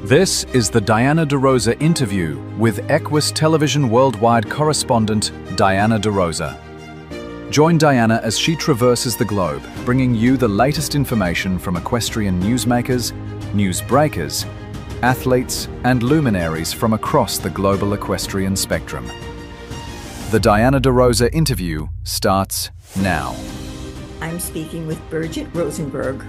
This is the Diana De Rosa interview with Equus Television Worldwide correspondent Diana De Rosa. Join Diana as she traverses the globe, bringing you the latest information from equestrian newsmakers, newsbreakers, athletes, and luminaries from across the global equestrian spectrum. The Diana De Rosa interview starts now. I'm speaking with Birgit Rosenberg,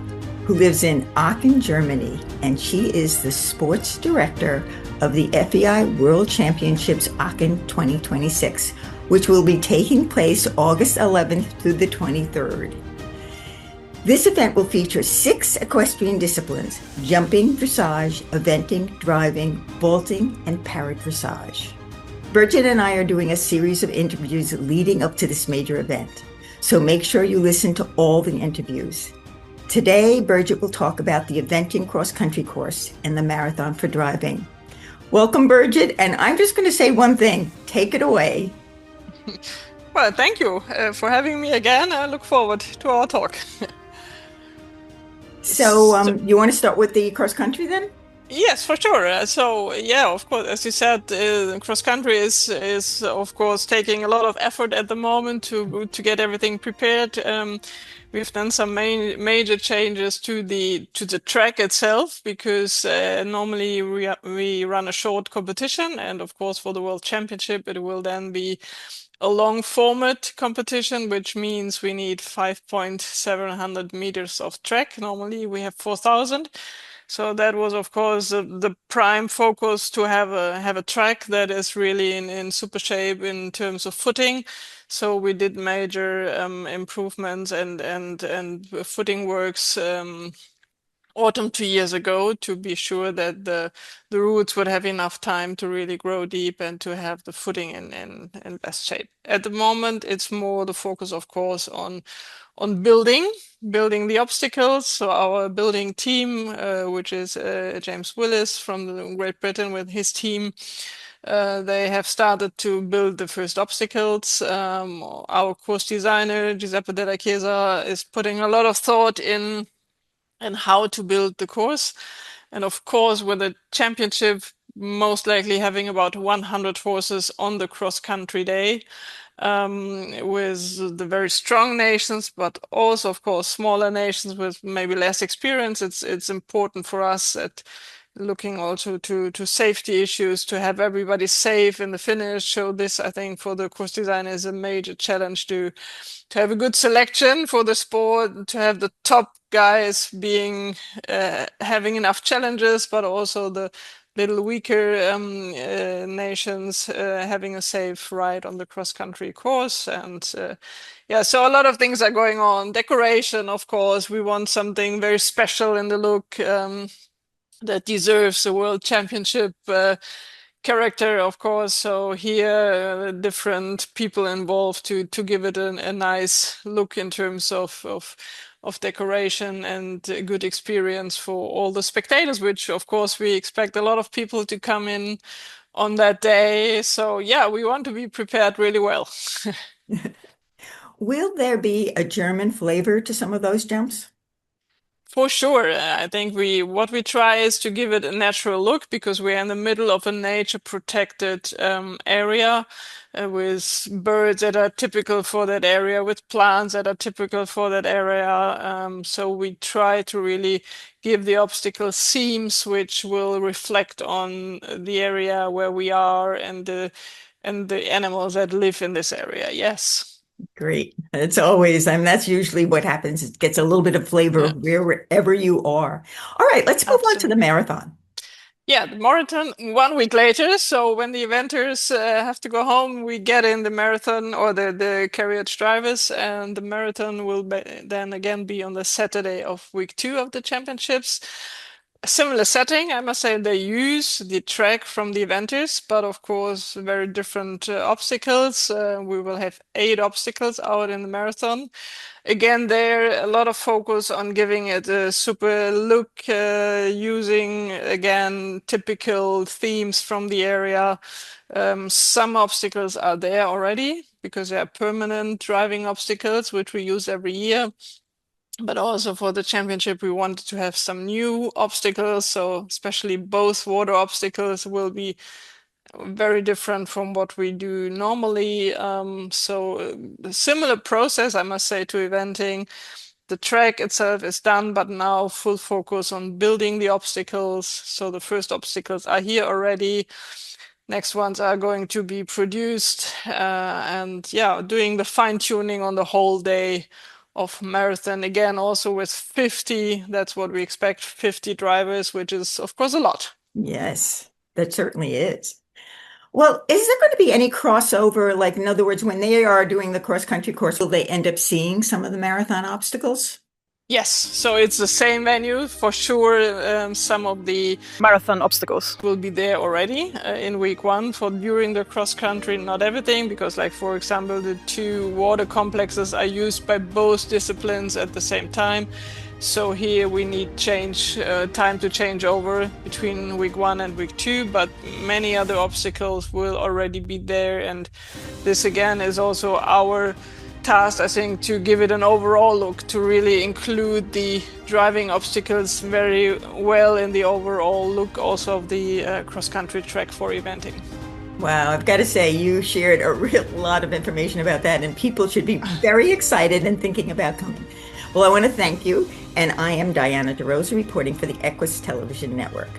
who lives in Aachen, Germany, and she is the sports director of the FEI World Championships Aachen 2026, which will be taking place August 11th through the 23rd. This event will feature 6 equestrian disciplines: jumping, dressage, eventing, driving, vaulting, and para-dressage. Birgit and I are doing a series of interviews leading up to this major event, so make sure you listen to all the interviews. Today, Birgit will talk about the eventing cross-country course and the marathon for driving. Welcome, Birgit, and I'm just going to say one thing. Take it away. Well, thank you for having me again. I look forward to our talk. So you want to start with the cross-country then? Yes, for sure. Yeah, of course, as you said, cross-country is of course taking a lot of effort at the moment to get everything prepared. We've done some major changes to the track itself, because normally we run a short competition, and of course for the World Championship it will then be a long format competition, which means we need 5,700 meters of track. Normally we have 4,000. So that was, of course, the prime focus, to have a track that is really in super shape in terms of footing. So we did major improvements and footing works autumn 2 years ago, to be sure that the roots would have enough time to really grow deep and to have the footing in best shape. At the moment, it's more the focus, of course, on building the obstacles. So our building team, which is James Willis from Great Britain with his team, they have started to build the first obstacles. Our course designer, Giuseppe Della Chiesa, is putting a lot of thought in how to build the course. And of course, with the championship most likely having about 100 horses on the cross-country day, with the very strong nations, but also, of course, smaller nations with maybe less experience, it's important for us at looking also to safety issues, to have everybody safe in the finish. So this, I think, for the course design is a major challenge, to have a good selection for the sport, to have the top guys being having enough challenges, but also the little weaker nations having a safe ride on the cross-country course. And yeah, so a lot of things are going on. Decoration, of course, we want something very special in the look that deserves a World Championship character, of course. So here, different people involved to give it a nice look in terms of decoration and a good experience for all the spectators, which of course we expect a lot of people to come in on that day. So yeah, we want to be prepared really well. Will there be a German flavor to some of those jumps? For sure. I think what we try is to give it a natural look, because we're in the middle of a nature protected area with birds that are typical for that area, with plants that are typical for that area. So we try to really give the obstacle themes which will reflect on the area where we are and the animals that live in this area. Yes. Great. It's always, that's usually what happens. It gets a little bit of flavor wherever you are. All right, let's move on to the marathon. Yeah, the marathon 1 week later. So when the eventers have to go home, we get in the marathon, or the carriage drivers, and the marathon will then again be on the Saturday of week 2 of the championships. A similar setting, I must say. They use the track from the eventers, but of course very different obstacles. We will have 8 obstacles out in the marathon. Again, there a lot of focus on giving it a super look, using again typical themes from the area. Some obstacles are there already, because they are permanent driving obstacles, which we use every year. But also for the championship, we wanted to have some new obstacles. So especially both water obstacles will be very different from what we do normally. So a similar process, I must say, to eventing. The track itself is done, but now full focus on building the obstacles. So the first obstacles are here already. Next ones are going to be produced, and yeah, doing the fine tuning on the whole day of marathon. Again, also with 50, that's what we expect, 50 drivers, which is of course a lot. Yes, that certainly is. Well, is there going to be any crossover? Like, in other words, when they are doing the cross-country course, will they end up seeing some of the marathon obstacles? Yes, so it's the same venue for sure. Some of the marathon obstacles will be there already in week one for during the cross country. Not everything, because, like, for example, the two water complexes are used by both disciplines at the same time. So here we need time to change over between week one and week two, but many other obstacles will already be there. And this again is also our task, I think, to give it an overall look, to really include the driving obstacles very well in the overall look also of the cross-country track for eventing. Wow, I've got to say, you shared a real lot of information about that, and people should be very excited and thinking about coming. Well, I want to thank you, and I am Diana De Rosa, reporting for the Equus Television Network.